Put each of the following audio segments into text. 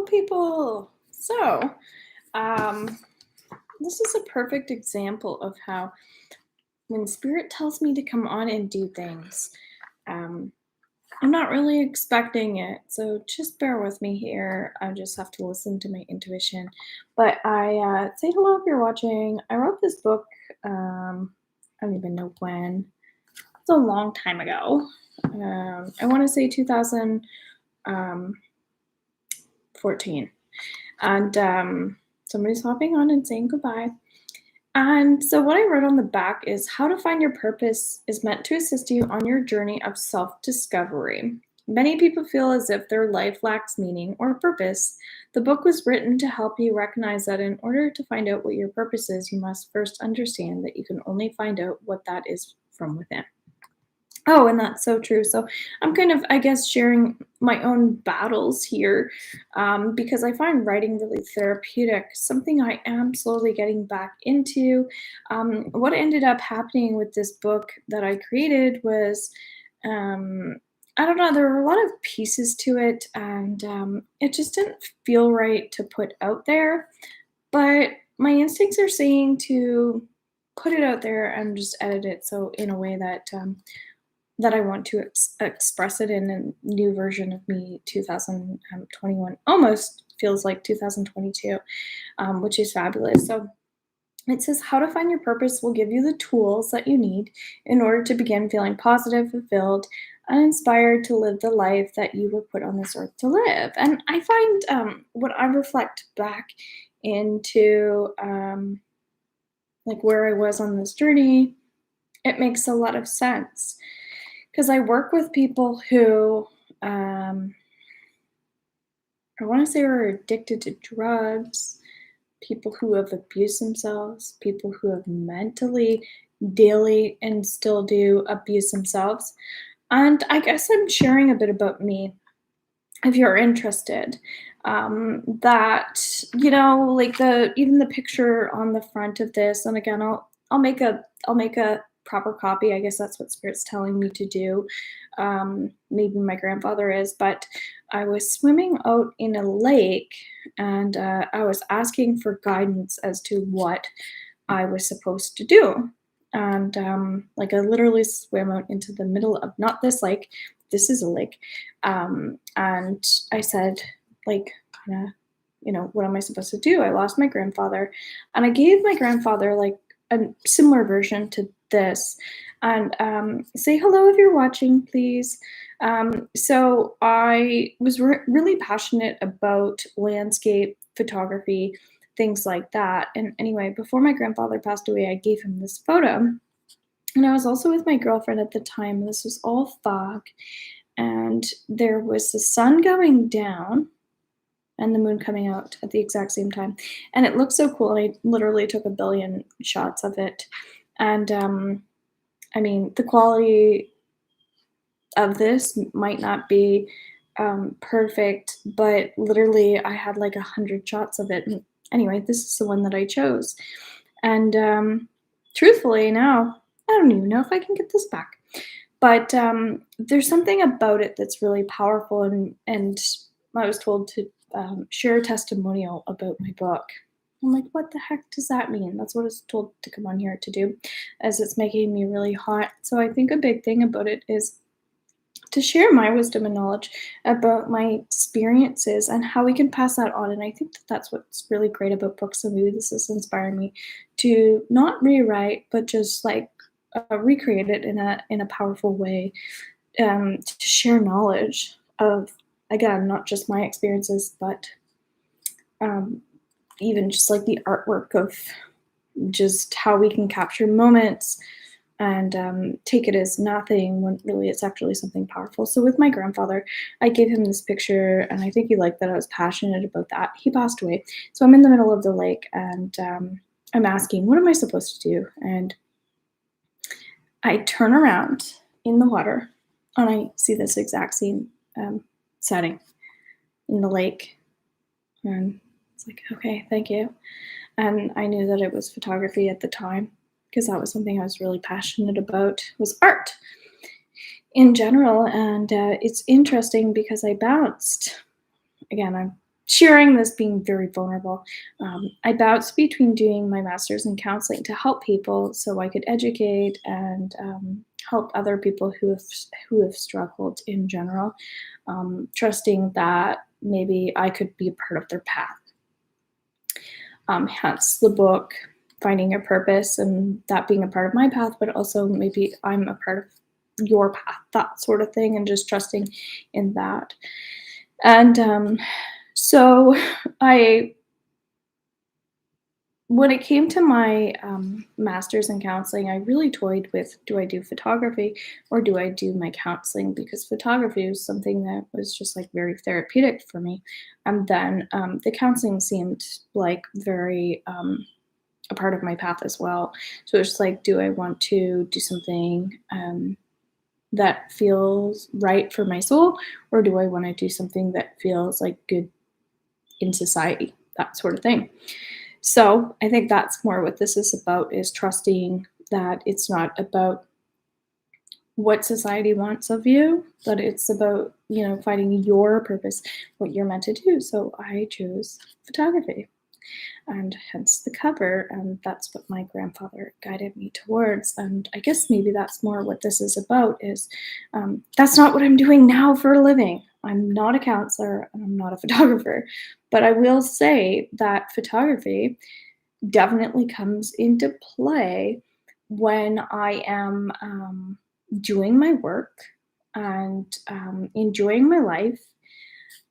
people. So, um, this is a perfect example of how when spirit tells me to come on and do things, um, I'm not really expecting it. So just bear with me here. I just have to listen to my intuition. But I say hello if you're watching. I wrote this book. I don't even know when. It's a long time ago. I want to say 2014. And somebody's hopping on and saying goodbye. And so, what I wrote on the back is how to find your purpose is meant to assist you on your journey of self discovery. Many people feel as if their life lacks meaning or purpose. The book was written to help you recognize that in order to find out what your purpose is, you must first understand that you can only find out what that is from within. Oh, and that's so true. So I'm kind of, I guess, sharing my own battles here because I find writing really therapeutic, something I am slowly getting back into. What ended up happening with this book that I created was, um, I don't know, there were a lot of pieces to it, and it just didn't feel right to put out there. But my instincts are saying to put it out there and just edit it so in a way that I want to express it in a new version of me 2021. Almost feels like 2022, which is fabulous. So it says how to find your purpose will give you the tools that you need in order to begin feeling positive, fulfilled, and inspired to live the life that you were put on this earth to live. And I find when I reflect back into like where I was on this journey, it makes a lot of sense because I work with people who I want to say are addicted to drugs, people who have abused themselves, people who have mentally, daily, and still do abuse themselves. And I guess I'm sharing a bit about me if you're interested. That like the even the picture on the front of this, and again, I'll make a proper copy. I guess that's what Spirit's telling me to do. Maybe my grandfather is, but I was swimming out in a lake, and I was asking for guidance as to what I was supposed to do. And like I literally swam out into the middle of not this lake, this is a lake. And I said, like, kind of, what am I supposed to do? I lost my grandfather, and I gave my grandfather like a similar version to this. And say hello if you're watching, please. So I was really passionate about landscape photography, things like that. And anyway, before my grandfather passed away, I gave him this photo. And I was also with my girlfriend at the time. This was all fog, and there was the sun going down and the moon coming out at the exact same time. And it looked so cool. I literally took a billion shots of it. And I mean, the quality of this might not be perfect, but literally I had like 100 shots of it. And anyway, this is the one that I chose. And truthfully, now I don't even know if I can get this back. But there's something about it that's really powerful, and I was told to share a testimonial about my book. I'm like, what the heck does that mean? That's what I was told to come on here to do, as it's making me really hot. So I think a big thing about it is to share my wisdom and knowledge about my experiences and how we can pass that on. And I think that that's what's really great about books. And maybe this is inspiring me to not rewrite, but just like recreate it in a powerful way, to share knowledge of, again, not just my experiences, but even just like the artwork of just how we can capture moments and take it as nothing when really it's actually something powerful. So with my grandfather, I gave him this picture, and I think he liked that I was passionate about that. He passed away. So I'm in the middle of the lake, and I'm asking, what am I supposed to do? And I turn around in the water, and I see this exact same setting in the lake. And it's like, okay, thank you. And I knew that it was photography at the time, because that was something I was really passionate about, was art in general. And it's interesting because I bounced. Again, I'm sharing this, being very vulnerable. I bounced between doing my master's in counseling to help people so I could educate and help other people who have struggled in general, trusting that maybe I could be a part of their path. Hence the book, Finding Your Purpose, and that being a part of my path, but also maybe I'm a part of your path, that sort of thing, and just trusting in that. And so I when it came to my master's in counseling, I really toyed with, do I do photography or do I do my counseling? Because photography was something that was just like very therapeutic for me. And then the counseling seemed like very a part of my path as well. So it's like, do I want to do something that feels right for my soul, or do I want to do something that feels like good in society? That sort of thing. So I think that's more what this is about, is trusting that it's not about what society wants of you, but it's about, finding your purpose, what you're meant to do. So I chose photography, and hence the cover, and that's what my grandfather guided me towards. And I guess maybe that's more what this is about, is that's not what I'm doing now for a living. I'm not a counselor and I'm not a photographer, but I will say that photography definitely comes into play when I am doing my work and enjoying my life.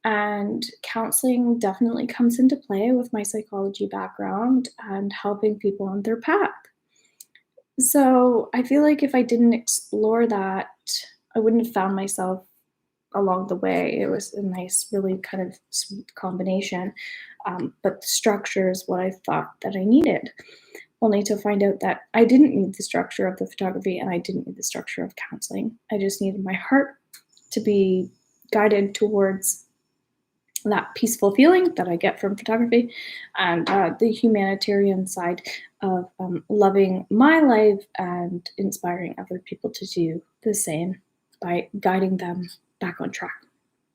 And counseling definitely comes into play with my psychology background and helping people on their path. So I feel like if I didn't explore that, I wouldn't have found myself along the way. It was a nice, really kind of sweet combination. But the structure is what I thought that I needed, only to find out that I didn't need the structure of the photography and I didn't need the structure of counseling. I just needed my heart to be guided towards that peaceful feeling that I get from photography, and the humanitarian side of loving my life and inspiring other people to do the same by guiding them back on track.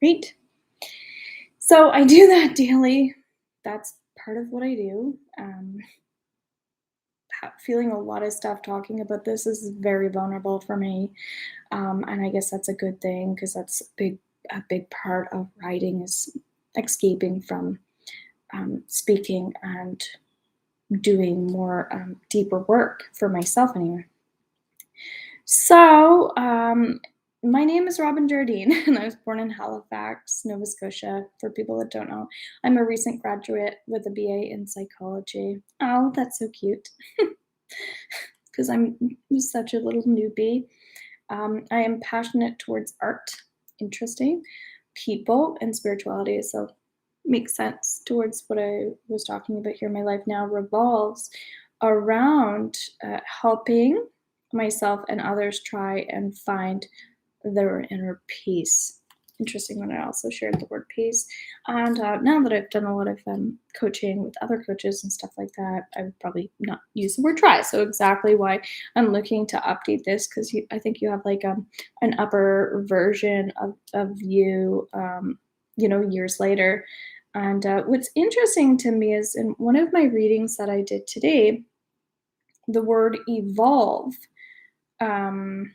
Right? So I do that daily. That's part of what I do. Feeling a lot of stuff talking about this is very vulnerable for me, and I guess that's a good thing, because that's a big part of writing, is escaping from speaking and doing more deeper work for myself anyway. So my name is Robin Jardine, and I was born in Halifax, Nova Scotia. For people that don't know, I'm a recent graduate with a BA in psychology. Oh, that's so cute. Because I'm such a little newbie. I am passionate towards art, interesting, people, and spirituality. So makes sense towards what I was talking about here. My life now revolves around helping myself and others try and find their inner peace. Interesting when I also shared the word peace. And now that I've done a lot of coaching with other coaches and stuff like that, I would probably not use the word try. So exactly why I'm looking to update this, because I think you have like an upper version of you, years later. And what's interesting to me is, in one of my readings that I did today, the word evolve um,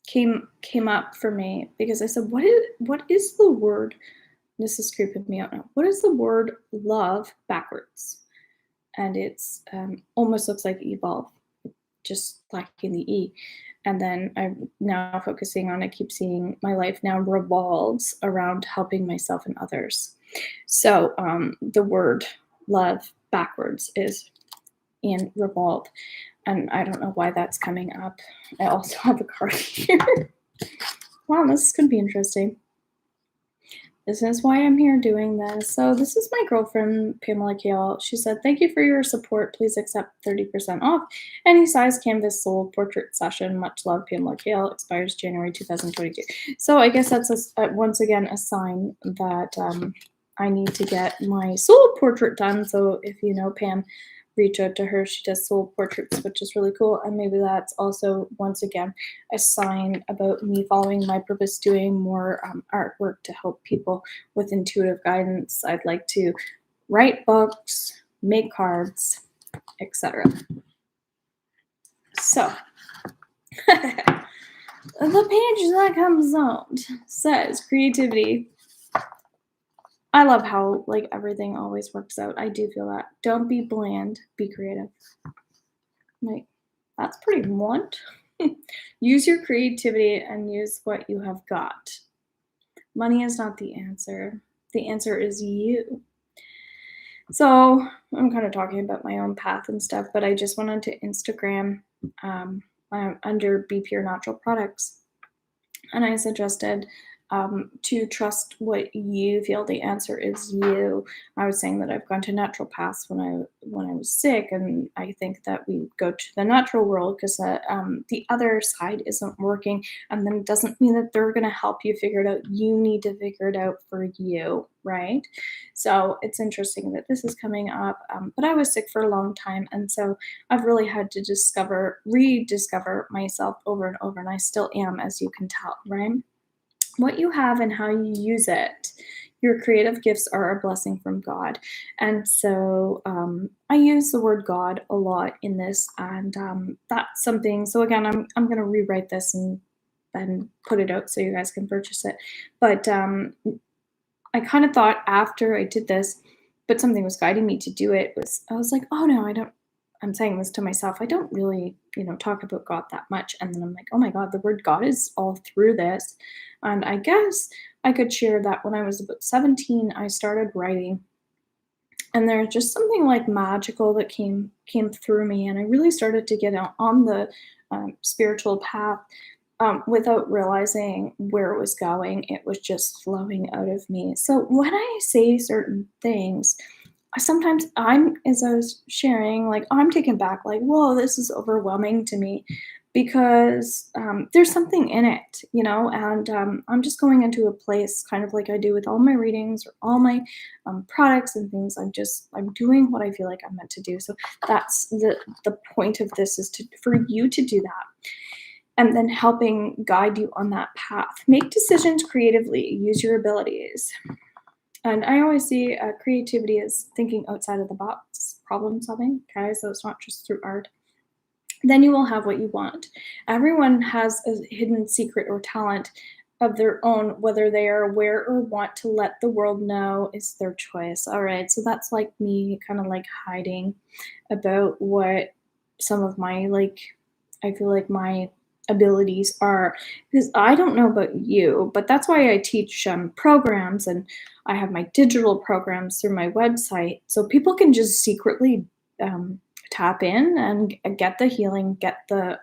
came up for me, because I said, what is the word? This is creeping me out now. What is the word love backwards? And it's almost looks like evolve, just lacking the E. And then I'm now focusing on, I keep seeing my life now revolves around helping myself and others. So the word love backwards is in revolve. And I don't know why that's coming up. I also have a card here. Wow, this is going to be interesting. This is why I'm here doing this. So this is my girlfriend, Pamela Kale. She said, "Thank you for your support. Please accept 30% off any size canvas soul portrait session. Much love, Pamela Kale. Expires January 2022. So I guess that's once again a sign that I need to get my soul portrait done. So if you know Pam, reach out to her. She does soul portraits, which is really cool. And maybe that's also, once again, a sign about me following my purpose, doing more artwork to help people with intuitive guidance. I'd like to write books, make cards, etc. So, the page that comes out says creativity. I love how like everything always works out. I do feel that. Don't be bland, be creative. Like, that's pretty blunt. Use your creativity and use what you have got. Money is not the answer. The answer is you. So I'm kind of talking about my own path and stuff, but I just went onto Instagram under Be Pure Natural Products, and I suggested to trust what you feel. The answer is you. I was saying that I've gone to natural paths when I was sick, and I think that we go to the natural world because the other side isn't working, and then it doesn't mean that they're going to help you figure it out. You need to figure it out for you, right? So it's interesting that this is coming up, but I was sick for a long time, and so I've really had to rediscover myself over and over, and I still am, as you can tell, right? What you have and how you use it. Your creative gifts are a blessing from God. And so I use the word God a lot in this, and that's something. So again, I'm going to rewrite this and put it out so you guys can purchase it. But I kind of thought after I did this, but something was guiding me to do it, was I was like, oh no, I don't. I'm saying this to myself. I don't really, talk about God that much. And then I'm like, oh my God, the word God is all through this. And I guess I could share that when I was about 17, I started writing. And there's just something like magical that came through me. And I really started to get on the spiritual path without realizing where it was going. It was just flowing out of me. So when I say certain things, sometimes as I was sharing, like I'm taken back, like, whoa, this is overwhelming to me because there's something in it, and I'm just going into a place kind of like I do with all my readings or all my products and things. I'm doing what I feel like I'm meant to do. So that's the point of this, is for you to do that. And then helping guide you on that path. Make decisions creatively, use your abilities. And I always see creativity as thinking outside of the box, problem solving. Okay, so it's not just through art. Then you will have what you want. Everyone has a hidden secret or talent of their own. Whether they are aware or want to let the world know is their choice. All right, so that's like me kind of like hiding about what some of my, I feel like my abilities are, because I don't know about you, but that's why I teach programs, and I have my digital programs through my website, so people can just secretly tap in and get the healing, get the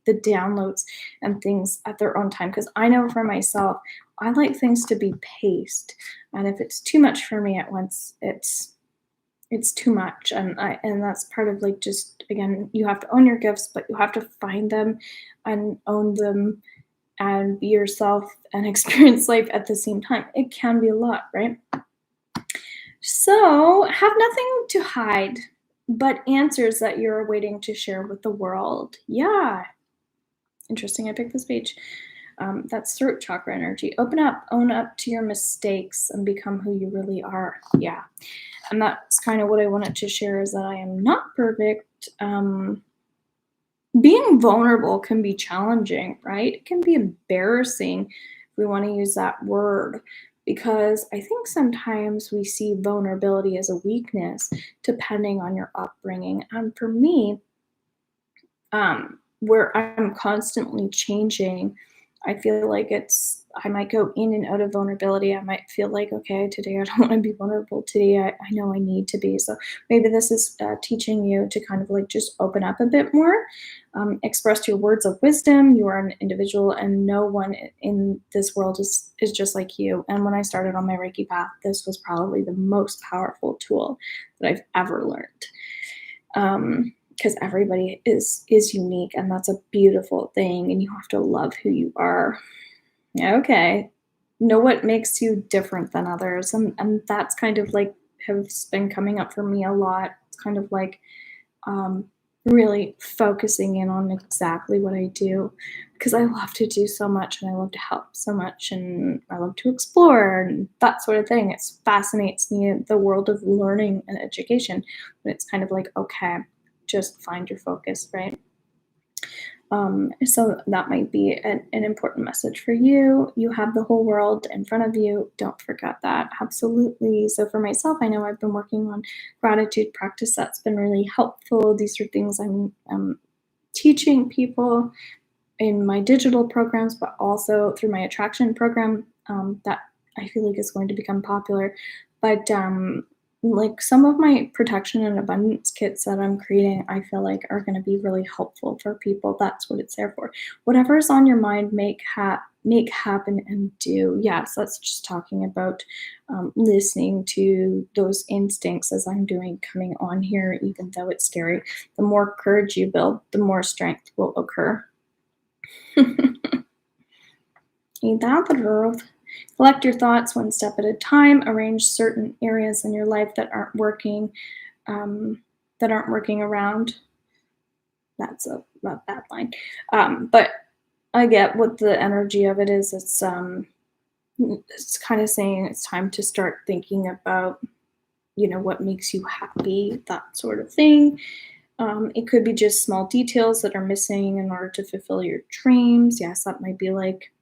downloads and things at their own time. Because I know for myself, I like things to be paced, and if it's too much for me at once, it's too much. And that's part of, like, just again, you have to own your gifts, but you have to find them and own them and be yourself and experience life at the same time. It can be a lot, right? So have nothing to hide but answers that you're waiting to share with the world. Yeah, interesting. I picked this page. That's throat chakra energy. Open up, own up to your mistakes, and become who you really are. Yeah. And that's kind of what I wanted to share, is that I am not perfect. Being vulnerable can be challenging, right? It can be embarrassing, if we want to use that word, because I think sometimes we see vulnerability as a weakness depending on your upbringing. And for me, where I'm constantly changing, I feel like I might go in and out of vulnerability. I might feel like, okay, today I don't want to be vulnerable. Today I know I need to be. So maybe this is teaching you to kind of like just open up a bit more, express your words of wisdom. You are an individual, and no one in this world is just like you. And when I started on my Reiki path, this was probably the most powerful tool that I've ever learned. Because everybody is unique, and that's a beautiful thing, and you have to love who you are. Okay, know what makes you different than others, and that's kind of like has been coming up for me a lot. It's kind of like really focusing in on exactly what I do because I love to do so much and I love to help so much and I love to explore and that sort of thing. It fascinates me in the world of learning and education. But it's kind of like, okay, just find your focus, right? So that might be an important message for you. You have the whole world in front of you. Don't forget that. Absolutely. So for myself, I know I've been working on gratitude practice. That's been really helpful. These are things I'm teaching people in my digital programs, but also through my attraction program that I feel like is going to become popular. But like some of my protection and abundance kits that I'm creating, I feel like are going to be really helpful for people. That's what it's there for. Whatever is on your mind, make happen and do. Yes, that's just talking about listening to those instincts as I'm doing coming on here, even though it's scary. The more courage you build, the more strength will occur. Ain't that the truth? Collect your thoughts one step at a time. Arrange certain areas in your life that aren't working around. That's a bad line. But I get what the energy of it is. It's kind of saying it's time to start thinking about what makes you happy, that sort of thing. It could be just small details that are missing in order to fulfill your dreams. Yes, that might be like,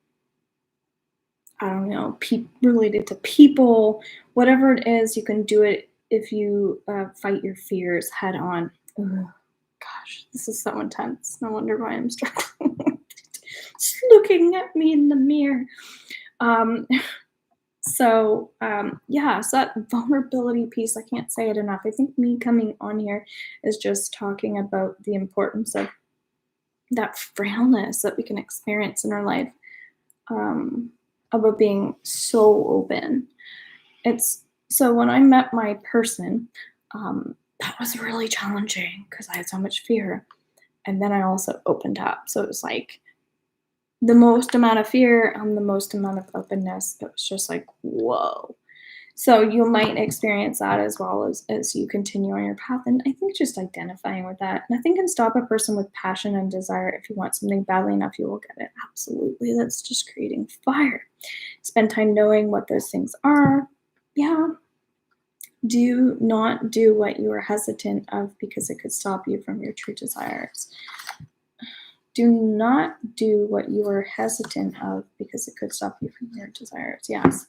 I don't know, related to people, whatever it is, you can do it if you fight your fears head on. Ugh, gosh, this is so intense. No wonder why I'm struggling. Just looking at me in the mirror. Um, yeah, so that vulnerability piece, I can't say it enough. I think me coming on here is just talking about the importance of that frailness that we can experience in our life, um, about being so open. It's so when I met my person, that was really challenging because I had so much fear. And then I also opened up. So it was like the most amount of fear and the most amount of openness. It was just like, whoa. So you might experience that as well as you continue on your path. And I think just identifying with that. Nothing can stop a person with passion and desire. If you want something badly enough, you will get it. Absolutely. That's just creating fire. Spend time knowing what those things are. Yeah. Do not do what you are hesitant of because it could stop you from your true desires. Do not do what you are hesitant of because it could stop you from your desires. Yes,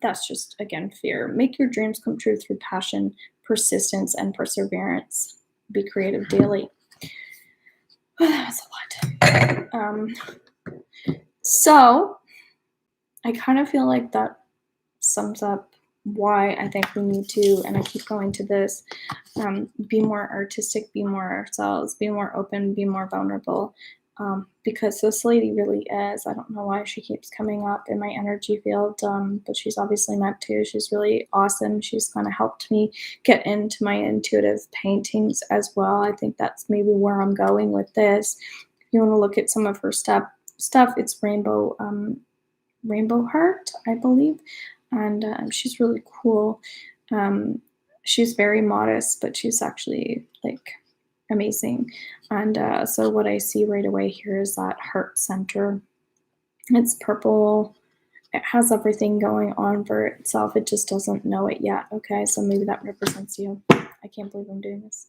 that's just, again, fear. Make your dreams come true through passion, persistence, and perseverance. Be creative daily. That was a lot. So I kind of feel like that sums up why I think we need to, and I keep going to this, be more artistic, be more ourselves, be more open, be more vulnerable. Because this lady really is. I don't know why she keeps coming up in my energy field, but she's obviously meant to. She's really awesome. She's kind of helped me get into my intuitive paintings as well. I think that's maybe where I'm going with this. If you want to look at some of her stuff, it's Rainbow Heart, I believe, and she's really cool. She's very modest, but she's actually like amazing. And so what I see right away here is that heart center. It's purple. It has everything going on for itself. It just doesn't know it yet. Okay, so maybe that represents you. I can't believe I'm doing this.